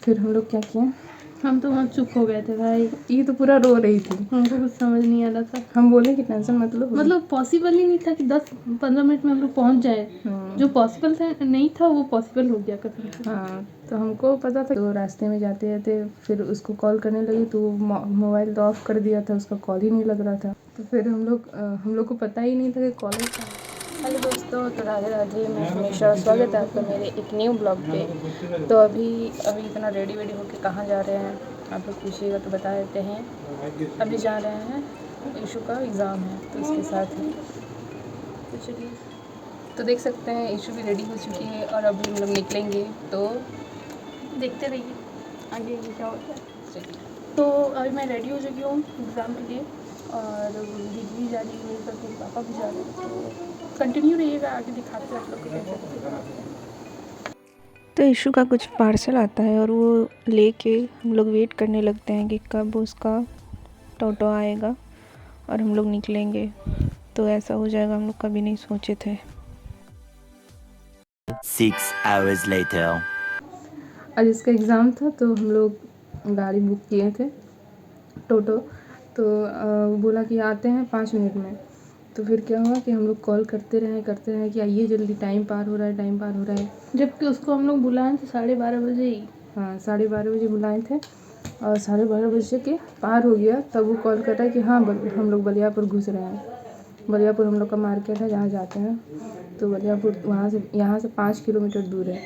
फिर हम लोग क्या किए, हम तो वहाँ चुप हो गए थे भाई, ये तो पूरा रो रही थी, हमको कुछ समझ नहीं आ रहा था। हम बोले कि टेंशन मत लो, मतलब पॉसिबल ही नहीं था कि 10-15 मिनट में हम लोग पहुँच जाए। जो पॉसिबल था नहीं था वो पॉसिबल हो गया कसम से। हाँ, तो हमको पता था। तो रास्ते में जाते जाते फिर उसको कॉल करने लगी तो मोबाइल तो ऑफ़ कर दिया था, उसका कॉल ही नहीं लग रहा था। तो फिर हम लोग को पता ही नहीं था कि कॉलेज का। हेलो दोस्तों, तो राधे राधे, मैं हमेशा स्वागत है आपका मेरे एक न्यू ब्लॉग पे। तो अभी इतना रेडी वेडी होके कहाँ जा रहे हैं आप लोग पूछिएगा तो बता देते हैं। अभी जा रहे हैं, ईशू का एग्ज़ाम है तो उसके साथ ही तो चलिए। तो देख सकते हैं ईशू भी रेडी हो चुकी है और अभी हम लोग निकलेंगे, तो देखते रहिए आगे क्या होता है। चलिए, तो अभी मैं रेडी हो चुकी हूँ एग्ज़ाम के लिए और दीदी भी जा रही है मेरे साथ, मेरे पापा भी जा रहे हैं। तो कंटिन्यू रहिएगा, आगे दिखाते हैं आप लोग को कैसे। तो इशू का कुछ पार्सल आता है और वो लेके हम लोग वेट करने लगते हैं कि कब उसका टोटो आएगा और हम लोग निकलेंगे। तो ऐसा हो जाएगा हम लोग कभी नहीं सोचे थे। 6 hours later. आज इसका एग्ज़ाम था तो हम लोग गाड़ी बुक किए थे, टोटो। तो बोला कि आते हैं 5 मिनट में। तो फिर क्या हुआ कि हम लोग कॉल करते रहे कि आइए जल्दी, टाइम पार हो रहा है। जबकि उसको हम लोग बुलाए थे 12:30 बजे ही। हाँ, 12:30 बजे बुलाए थे और 12:30 बजे के पार हो गया तब वो कॉल कर रहा है कि हाँ हम लोग बलियापुर घुस रहे हैं। बलियापुर हम लोग का मार्केट है जहाँ जाते हैं, तो बलियापुर यहाँ से 5 किलोमीटर दूर है।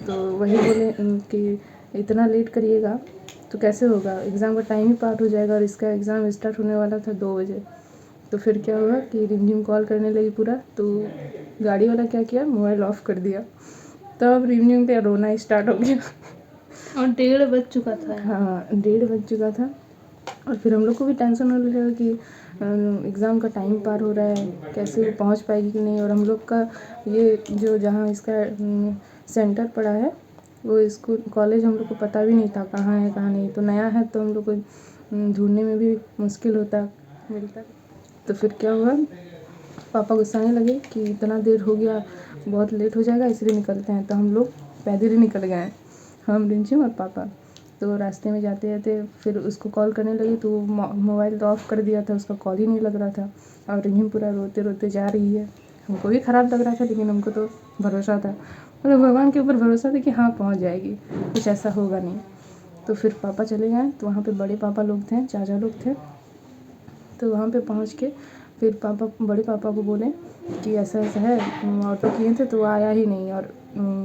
तो वही बोले कि इतना लेट करिएगा तो कैसे होगा, एग्ज़ाम का टाइम ही पार हो जाएगा और इसका एग्ज़ाम स्टार्ट होने वाला था 2 बजे। तो फिर क्या हुआ कि रिमझिम कॉल करने लगी पूरा, तो गाड़ी वाला क्या किया, मोबाइल ऑफ़ कर दिया। तब रिमझिम पे रोना स्टार्ट हो गया और 1:30 बज चुका था। हाँ, 1:30 बज चुका था। और फिर हम लोग को भी टेंशन होने लगा कि एग्ज़ाम का टाइम पार हो रहा है, कैसे वो पहुँच पाएगी कि नहीं। और हम लोग का ये जो जहाँ इसका सेंटर पड़ा है वो स्कूल कॉलेज हम लोग को पता भी नहीं था कहाँ है कहाँ नहीं। तो नया है तो हम लोग को ढूंढने में भी मुश्किल मिलता। तो फिर क्या हुआ, पापा गुस्साने लगे कि इतना देर हो गया, बहुत लेट हो जाएगा, इसलिए निकलते हैं। तो हम लोग पैदल ही निकल गए, हम रिमझिम और पापा। तो रास्ते में जाते जाते फिर उसको कॉल करने लगी तो मोबाइल तो ऑफ़ कर दिया था, उसका कॉल ही नहीं लग रहा था। और रिमझिम पूरा रोते रोते जा रही है। हमको भी ख़राब लग रहा था लेकिन हमको तो भरोसा था, मतलब भगवान के ऊपर भरोसा था कि हाँ पहुँच जाएगी, कुछ ऐसा होगा नहीं। तो फिर पापा चले गए, तो वहाँ पे बड़े पापा लोग थे, चाचा लोग थे। तो वहाँ पे पहुँच के फिर बड़े पापा को बोले कि ऐसा ऐसा है, ऑटो किए थे तो वो आया ही नहीं और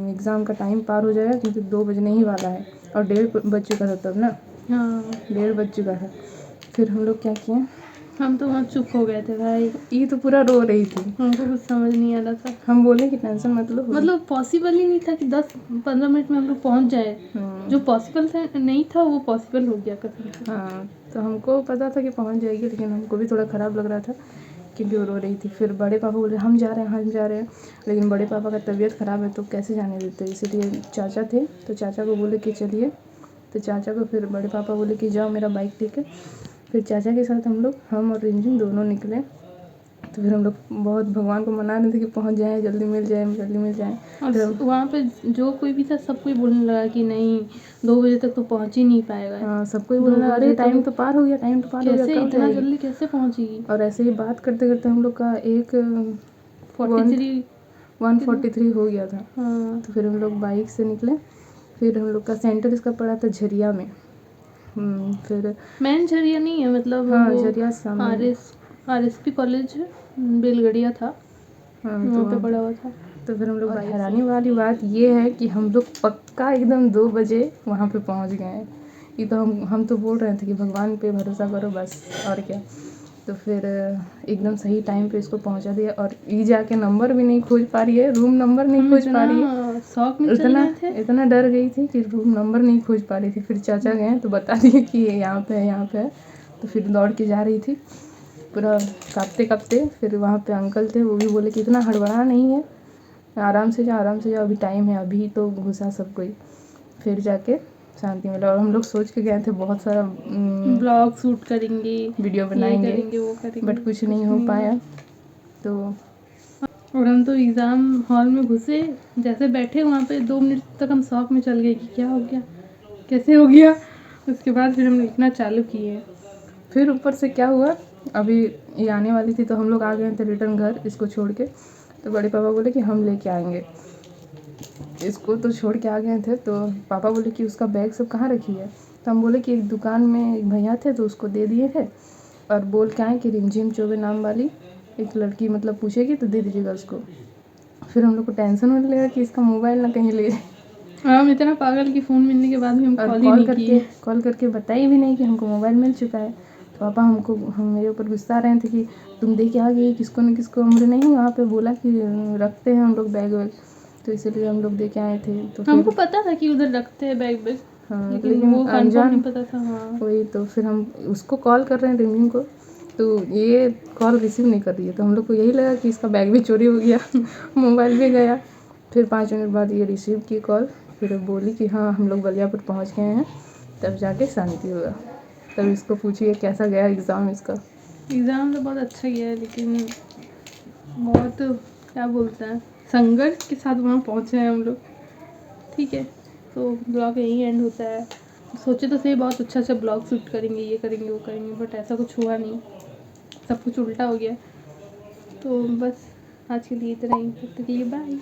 एग्ज़ाम का टाइम पार हो जाएगा क्योंकि 2 बजने ही वाला है और 1:30 बज चुका था तब ना। हाँ, 1:30 बज चुका था। फिर हम लोग क्या किए, हम तो वहाँ चुप हो गए थे भाई, ये तो पूरा रो रही थी, हमको कुछ समझ नहीं आ रहा था। हम बोले कि टेंशन मत लो, मतलब पॉसिबल ही नहीं था कि 10-15 मिनट में हम लोग पहुँच जाए। जो पॉसिबल था नहीं था वो पॉसिबल हो गया कसम से। हाँ, तो हमको पता था कि पहुँच जाएगी लेकिन हमको भी थोड़ा ख़राब लग रहा था क्योंकि वो रो रही थी। फिर बड़े पापा बोले हम जा रहे हैं, लेकिन बड़े पापा का तबीयत ख़राब है तो कैसे जाने देते, इसीलिए चाचा थे तो चाचा को बोले कि चलिए। तो चाचा को फिर बड़े पापा बोले कि जाओ मेरा बाइक लेके। फिर चाचा के साथ हम और रिमझिम दोनों निकले। तो फिर हम लोग बहुत भगवान को मना रहे थे कि पहुंच जाएं, जल्दी मिल जाए। और वहाँ पे जो कोई भी था सब कोई बोलने लगा कि नहीं 2 बजे तक तो पहुँच ही नहीं पाएगा। हाँ, सबको बोल रहा अरे टाइम तो पार हो गया, कैसे इतना जल्दी कैसे पहुँचेगी। और ऐसे ही बात करते करते हम लोग का 1:43 हो गया था। हाँ। तो फिर हम लोग बाइक से निकले। फिर हम लोग का सेंटर इसका पड़ा था झरिया में। फिर मैन झरिया नहीं है, मतलब हाँ, वो झरिया सामने RSP कॉलेज बेलगड़िया था, हाँ, वहाँ पे पड़ा हुआ था। तो फिर हम लोग हैरानी वाली बात ये है कि हम लोग पक्का एकदम 2 बजे वहाँ पे पहुँच गए हैं। ये तो हम तो बोल रहे थे कि भगवान पे भरोसा करो बस, और क्या। तो फिर एकदम सही टाइम पे इसको पहुँचा दिया और ये जाके नंबर भी नहीं खोज पा रही है, रूम नंबर नहीं खोज पा रही है। शौक में चल गए थे, इतना डर गई थी कि रूम नंबर नहीं खोज पा रही थी। फिर चाचा गए तो बता दिए कि ये यहाँ पे है। तो फिर दौड़ के जा रही थी पूरा काँपते। फिर वहाँ पे अंकल थे, वो भी बोले कि इतना हड़बड़ा नहीं है, आराम से जाओ, अभी टाइम है, अभी तो घुसा सब कोई। फिर जाके शांति मिला और हम लोग सोच के गए थे बहुत सारा ब्लॉग शूट करेंगे, वीडियो बनाएंगे, वो करेंगे, बट कुछ नहीं हो पाया। तो और हम तो एग्ज़ाम हॉल में घुसे, जैसे बैठे वहाँ पे 2 मिनट तक हम शॉक में चल गए कि क्या हो गया, कैसे हो गया। उसके बाद फिर हम लिखना चालू किए। फिर ऊपर से क्या हुआ, अभी ये आने वाली थी तो हम लोग आ गए थे रिटर्न घर इसको छोड़ के। तो बड़े पापा बोले कि हम लेके आएंगे इसको, तो छोड़ के आ गए थे। तो पापा बोले कि उसका बैग सब कहाँ रखी है। तो हम बोले कि एक दुकान में एक भैया थे तो उसको दे दिए थे, और बोल के आए कि रिमझिम चौबे नाम वाली एक लड़की मतलब पूछेगी तो दे दीजिएगा उसको। फिर हम लोग को टेंशन होने लगा कि इसका मोबाइल ना कहीं ले जाए। हम इतना पागल कि फ़ोन मिलने के बाद भी हम और कॉल ही नहीं किए। कॉल करके बताई भी नहीं कि हमको मोबाइल मिल चुका है। तो पापा हम मेरे ऊपर गुस्सा रहे थे कि तुम दे के आ गई किसको न किसको। हमने नहीं वहाँ पे बोला कि रखते हैं हम लोग बैग वैग, तो इसीलिए हम लोग दे के आए थे। तो हमको फिर पता था कि उधर रखते हैं बैग बैग, हाँ, लेकिन वो कंफर्म नहीं पता था। हाँ वही तो फिर हम उसको कॉल कर रहे हैं रिमझिम को, तो ये कॉल रिसीव नहीं कर रही है। तो हम लोग को यही लगा कि इसका बैग भी चोरी हो गया मोबाइल भी गया। फिर 5 मिनट बाद ये रिसीव की कॉल, फिर बोली कि हाँ हम लोग बलियापुर पहुंच गए हैं। तब जाके शांति हुआ। तब इसको पूछिए कैसा गया एग्ज़ाम इसका। एग्ज़ाम तो बहुत अच्छा गया है, लेकिन बहुत क्या बोलते हैं संघर्ष के साथ वहाँ पहुँचे हैं हम लोग। ठीक है, तो ब्लॉग यहीं एंड होता है। सोचे तो सही बहुत अच्छा अच्छा ब्लॉग शूट करेंगे, ये करेंगे वो करेंगे, बट ऐसा कुछ हुआ नहीं, सब कुछ उल्टा हो गया। तो बस आज के लिए इतना ही, तब तक के लिए बाय।